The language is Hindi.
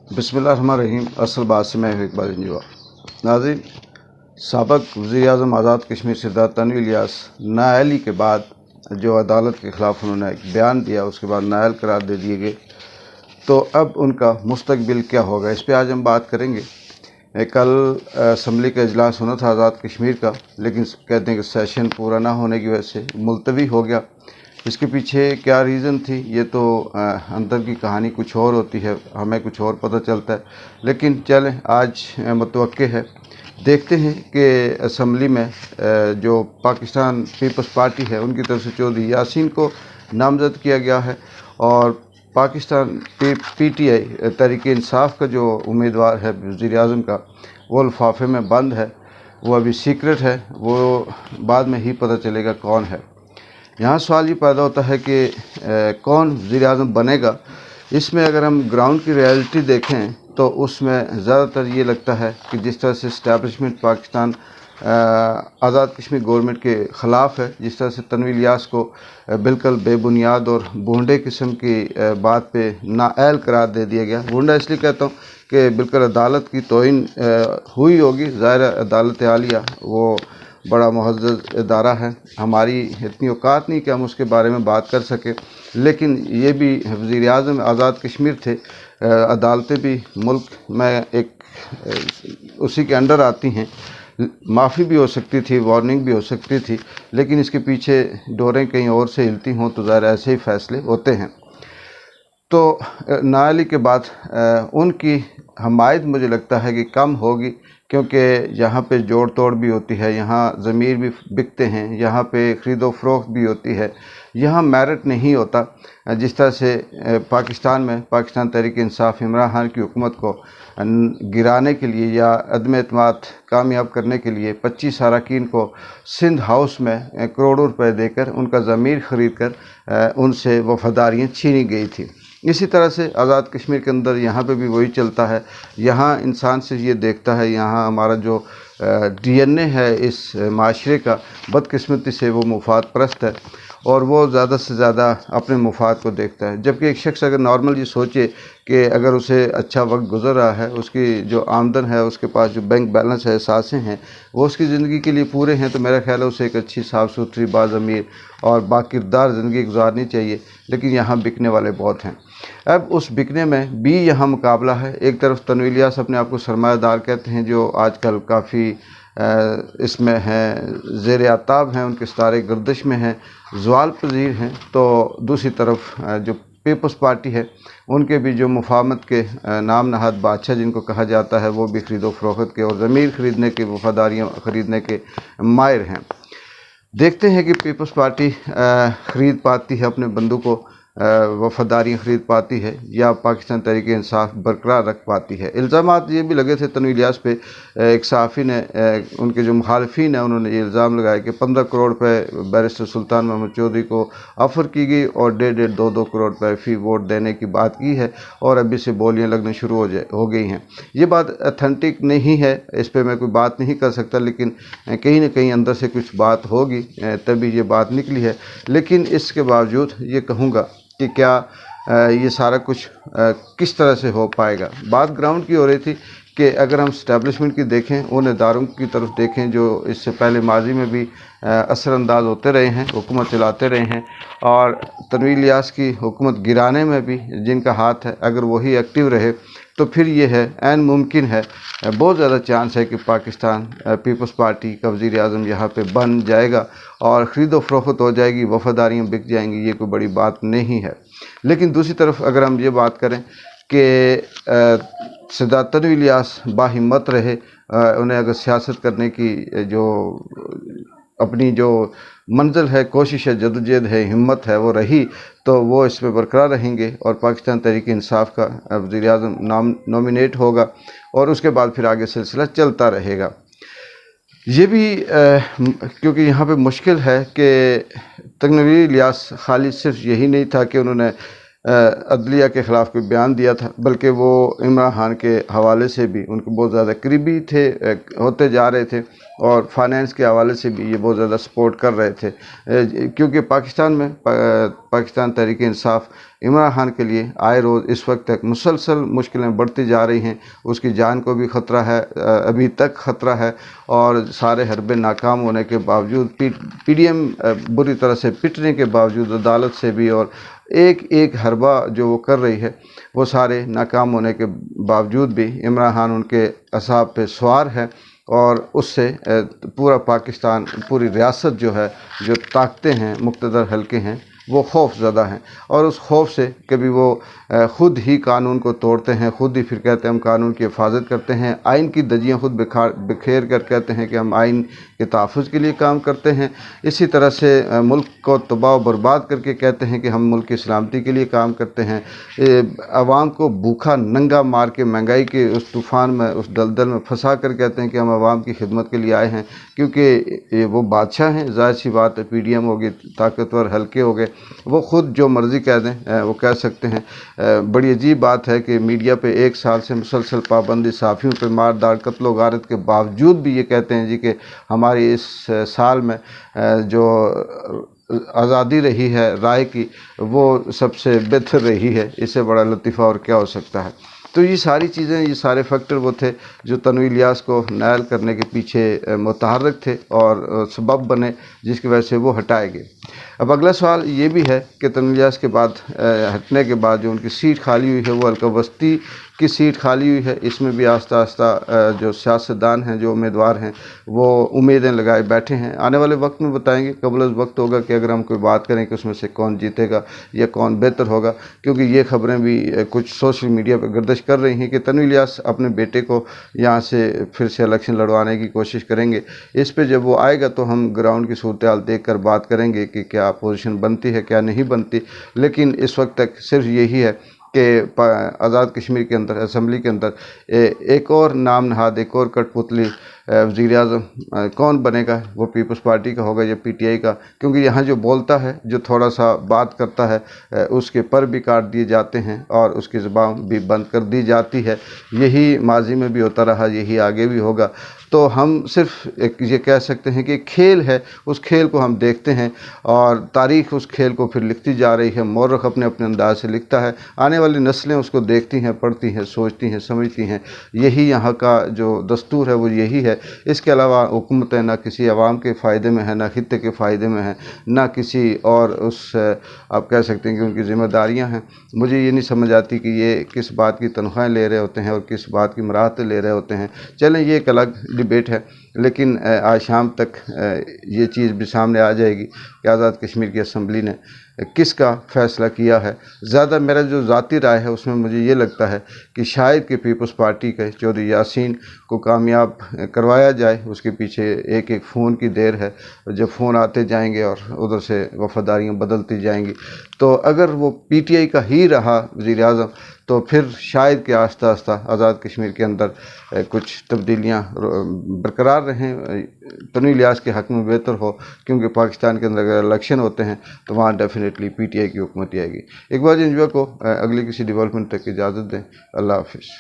बिस्मिल्लाहिर्रहमानिर्रहीम। असल बात से मैं इकबाल इंजवा। नाज़रीन, साबक वज़ीर-ए-आज़म आज़ाद कश्मीर सरदार तनवीर इलियास नाअहली के बाद जो अदालत के ख़िलाफ़ उन्होंने एक बयान दिया, उसके बाद नाअहल करार दे दिए गए। तो अब उनका मुस्तकबिल क्या होगा, इस पर आज हम बात करेंगे। कल असम्बली का इजलास होना था आज़ाद कश्मीर का, लेकिन कहते हैं कि सेशन पूरा ना होने की वजह से मुलतवी हो गया। इसके पीछे क्या रीज़न थी, ये तो अंदर की कहानी कुछ और होती है, हमें कुछ और पता चलता है। लेकिन चलें, आज मुतवक्के है, देखते हैं कि असम्बली में जो पाकिस्तान पीपल्स पार्टी है उनकी तरफ से चौधरी यासीन को नामज़द किया गया है, और पाकिस्तान PTI तहरीक इंसाफ का जो उम्मीदवार है वज़ीर आज़म का, वो लिफाफे में बंद है, वो अभी सीक्रेट है, वो बाद में ही पता चलेगा कौन है। यहाँ सवाल ये पैदा होता है कि कौन वज़ीर-ए-आज़म बनेगा। इसमें अगर हम ग्राउंड की रियलिटी देखें तो उसमें ज़्यादातर ये लगता है कि जिस तरह से इस्टेब्लिशमेंट पाकिस्तान आज़ाद कश्मीर गवर्नमेंट के ख़िलाफ़ है, जिस तरह से तनवीर इलियास को बिल्कुल बेबुनियाद और भोंडे किस्म की बात पे नाअहल करार दे दिया गया। भोंडा इसलिए कहता हूँ कि बिल्कुल अदालत की तौहीन हुई होगी। ज़ाहिर है अदालत आलिया वो बड़ा मुअज़्ज़ज़ इदारा है, हमारी इतनी औकात नहीं कि हम उसके बारे में बात कर सकें। लेकिन ये भी वज़ीर आज़म आज़ाद कश्मीर थे, अदालतें भी मुल्क में एक उसी के अंडर आती हैं। माफ़ी भी हो सकती थी, वार्निंग भी हो सकती थी, लेकिन इसके पीछे डोरें कहीं और से हिलती हों तो ज़ाहिर ऐसे ही फ़ैसले होते हैं। तो नाअहली के बाद उनकी हमायत मुझे लगता है कि कम होगी, क्योंकि यहाँ पे जोड़ तोड़ भी होती है, यहाँ ज़मीर भी बिकते हैं, यहाँ पे ख़रीदो फ़रोख्त भी होती है, यहाँ मेरिट नहीं होता। जिस तरह से पाकिस्तान में पाकिस्तान तहरीक इंसाफ इमरान खान की हुकूमत को गिराने के लिए या अदम एतमाद कामयाब करने के लिए 25 अरकान को सिंध हाउस में करोड़ों रुपए देकर उनका ज़मीर ख़रीद कर उनसे वफ़ादारियाँ छीनी गई थी। इसी तरह से आज़ाद कश्मीर के अंदर यहाँ पे भी वही चलता है। यहाँ इंसान से ये देखता है, यहाँ हमारा जो DNA है इस माशरे का, बदकिस्मती से वो मुफाद परस्त है और वो ज़्यादा से ज़्यादा अपने मुफाद को देखता है। जबकि एक शख्स अगर नॉर्मल ये सोचे कि अगर उसे अच्छा वक्त गुजर रहा है, उसकी जो आमदन है, उसके पास जो बैंक बैलेंस है, सासें हैं, वो उसकी ज़िंदगी के लिए पूरे हैं, तो मेरा ख्याल है उसे एक अच्छी साफ़ सुथरी बाज़मीर और बाकिरदार ज़िंदगी गुजारनी चाहिए। लेकिन यहाँ बिकने वाले बहुत हैं। अब उस बिकने में भी यहाँ मुकाबला है। एक तरफ तनवीर इलियास अपने आप को सरमायादार कहते हैं, जो आजकल काफ़ी इसमें हैं, ज़ेर आताब हैं, उनके सितारे गर्दिश में हैं, ज़वाल पज़ीर हैं। तो दूसरी तरफ जो पीपल्स पार्टी है, उनके भी जो मुफाहमत के नाम नहाद बादशाह जिनको कहा जाता है, वो भी ख़रीदो फ़रोख्त के और ज़मीर ख़रीदने के, वफ़ादारियाँ ख़रीदने के माहिर हैं। देखते हैं कि पीपल्स पार्टी ख़रीद पाती है अपने बंदों को, वफ़ादारियाँ ख़रीद पाती है, या पाकिस्तान तहरीक इंसाफ बरकरार रख पाती है। इल्ज़ामात ये भी लगे थे तनवीर इलियास पे, एक सहाफ़ी ने उनके जो मुखालफिन हैं उन्होंने ये इल्ज़ाम लगाया कि 15 करोड़ रुपये बैरिस्टर सुल्तान महमूद चौधरी को ऑफ़र की गई और 1.5 2 करोड़ रुपये फ़ी वोट देने की बात की है, और अभी से बोलियाँ लगने शुरू हो गई हैं। ये बात अथेंटिक नहीं है, इस पर मैं कोई बात नहीं कर सकता, लेकिन कहीं ना कहीं अंदर से कुछ बात होगी तभी ये बात निकली है। लेकिन इसके बावजूद ये कहूँगा कि क्या ये सारा कुछ किस तरह से हो पाएगा। बात ग्राउंड की हो रही थी कि अगर हम स्टैब्लिशमेंट की देखें, उन इदारों की तरफ देखें जो इससे पहले माजी में भी असरअंदाज होते रहे हैं, हुकूमत चलाते रहे हैं, और तनवीर इलियास की हुकूमत गिराने में भी जिनका हाथ है, अगर वही एक्टिव रहे तो फिर ये है ऐन मुमकिन है, बहुत ज़्यादा चांस है कि पाकिस्तान पीपल्स पार्टी का वज़ीर आज़म यहाँ पे बन जाएगा और ख़रीदो फ़रोख्त हो जाएगी, वफ़ादारियाँ बिक जाएंगी। ये कोई बड़ी बात नहीं है। लेकिन दूसरी तरफ अगर हम ये बात करें कि सरदार तनवीर इलियास बाहिम्मत रहे, उन्हें अगर सियासत करने की जो अपनी जो मंजिल है, कोशिश है, जदोजहद है, हिम्मत है, वो रही, तो वो इसमें बरकरार रहेंगे और पाकिस्तान तहरीक इंसाफ का वज़ीर आज़म नॉमिनेट होगा और उसके बाद फिर आगे सिलसिला चलता रहेगा। ये भी क्योंकि यहाँ पे मुश्किल है कि तनवीर इलियास खाली सिर्फ यही नहीं था कि उन्होंने अदलिया के ख़िलाफ़ कोई बयान दिया था, बल्कि वो इमरान खान के हवाले से भी उनको बहुत ज़्यादा करीबी थे, होते जा रहे थे, और फाइनेंस के हवाले से भी ये बहुत ज़्यादा सपोर्ट कर रहे थे, क्योंकि पाकिस्तान में पाकिस्तान तहरीक इंसाफ इमरान खान के लिए आए रोज़ इस वक्त तक मुसलसल मुश्किलें बढ़ती जा रही हैं। उसकी जान को भी ख़तरा है, अभी तक ख़तरा है, और सारे हरबे नाकाम होने के बावजूद PDM बुरी तरह से पिटने के बावजूद अदालत से भी, और एक एक हरबा जो वो कर रही है वो सारे नाकाम होने के बावजूद भी इमरान खान उनके असाब पे सवार है, और उससे पूरा पाकिस्तान, पूरी रियासत जो है, जो ताकतें हैं मुक़्तदर हल्के हैं, वो खौफ ज़दा हैं, और उस खौफ से कभी वो ख़ुद ही कानून को तोड़ते हैं, ख़ुद ही फिर कहते हैं हम कानून की हिफाजत करते हैं, आइन की धज्जियाँ ख़ुद बिखेर कर कहते हैं कि हम आइन के तहफ़्फ़ुज़ के लिए काम करते हैं। इसी तरह से मुल्क को तबाह बर्बाद करके कहते हैं कि हम मुल्क की सलामती के लिए काम करते हैं। आवाम को भूखा नंगा मार के महंगाई के उस तूफ़ान में, उस दलदल में फंसा कर कहते हैं कि हम आवाम की खिदमत के लिए आए हैं, क्योंकि वो बादशाह हैं। ज़ाहिर सी बात है, PDM हो गए, ताकतवर हल्के हो गए, वो ख़ुद जो मर्ज़ी कह दें वो कह सकते हैं। बड़ी अजीब बात है कि मीडिया पे 1 साल से मुसलसल पाबंदी, सहाफ़ियों पे मार-धाड़, कत्ल गारत के बावजूद भी ये कहते हैं जी कि हमारी इस साल में जो आज़ादी रही है राय की, वो सबसे बेहतर रही है। इससे बड़ा लतीफ़ा और क्या हो सकता है। तो ये सारी चीज़ें, ये सारे फैक्टर वो थे जो तन्वीर इलियास को नायल करने के पीछे मुतहर्रिक थे और सबब बने, जिसकी वजह से वो हटाए गए। अब अगला सवाल ये भी है कि तन्वीर इलियास के बाद हटने के बाद जो उनकी सीट खाली हुई है, वो हल्का बस्ती की सीट खाली हुई है। इसमें भी आस्ता आस्ता जो सियासतदान हैं, जो उम्मीदवार हैं, वो उम्मीदें लगाए बैठे हैं। आने वाले वक्त में बताएंगे, कबल वक्त होगा कि अगर हम कोई बात करें कि उसमें से कौन जीतेगा या कौन बेहतर होगा, क्योंकि ये खबरें भी कुछ सोशल मीडिया पर गर्दिश कर रही हैं कि तन्वीर इलियास अपने बेटे को यहाँ से फिर से इलेक्शन लड़वाने की कोशिश करेंगे। इस पर जब वो आएगा तो हम ग्राउंड की सूरत हाल देख कर बात करेंगे कि क्या पोजीशन बनती है, क्या नहीं बनती। लेकिन इस वक्त तक सिर्फ यही है कि आज़ाद कश्मीर के अंदर, असम्बली के अंदर एक और नाम नहाद, एक और कठपुतली वज़ीर आज़म कौन बनेगा, वो पीपल्स पार्टी का होगा या PTI का, क्योंकि यहाँ जो बोलता है, जो थोड़ा सा बात करता है, उसके पर भी काट दिए जाते हैं और उसकी ज़ुबान भी बंद कर दी जाती है। यही माजी में भी होता रहा, यही आगे भी होगा। तो हम सिर्फ एक ये कह सकते हैं कि खेल है, उस खेल को हम देखते हैं, और तारीख़ उस खेल को फिर लिखती जा रही है। मौरख़ अपने अपने अंदाज से लिखता है, आने वाली नस्लें उसको देखती हैं, पढ़ती हैं, सोचती हैं, समझती हैं। यही यहाँ का जो दस्तूर है वो यही है। इसके अलावा हुकूमतें ना किसी अवाम के फ़ायदे में है, ना खित्ते के फ़ायदे में है, ना किसी और उस आप कह सकते हैं कि उनकी ज़िम्मेदारियाँ हैं। मुझे ये नहीं समझ आती कि ये किस बात की तनख्वाहें ले रहे होते हैं और किस बात की मराहतें ले रहे होते हैं। चलें, ये एक अलग डिबेट है, लेकिन आज शाम तक ये चीज़ भी सामने आ जाएगी कि आज़ाद कश्मीर की असम्बली ने किसका फ़ैसला किया है। ज़्यादा मेरा जो ज़ाती राय है उसमें मुझे ये लगता है कि शायद कि पीपल्स पार्टी के चौधरी यासीन को कामयाब करवाया जाए। उसके पीछे एक एक फ़ोन की देर है, जब फ़ोन आते जाएंगे और उधर से वफ़ादारियाँ बदलती जाएंगी। तो अगर वो PTI का ही रहा वज़ीर आज़म, तो फिर शायद कि आस्ता आस्ता आज़ाद कश्मीर के अंदर कुछ तब्दीलियाँ बरकरार रहें, तन्वीर इलियास के हक़ में बेहतर हो, क्योंकि पाकिस्तान के अंदर अगर इलेक्शन होते हैं तो वहाँ डेफिनेटली PTI की हुकूमत आएगी। इकबाल इंजवा को अगली किसी डेवलपमेंट तक इजाज़त दें। अल्लाह हाफ़िज़।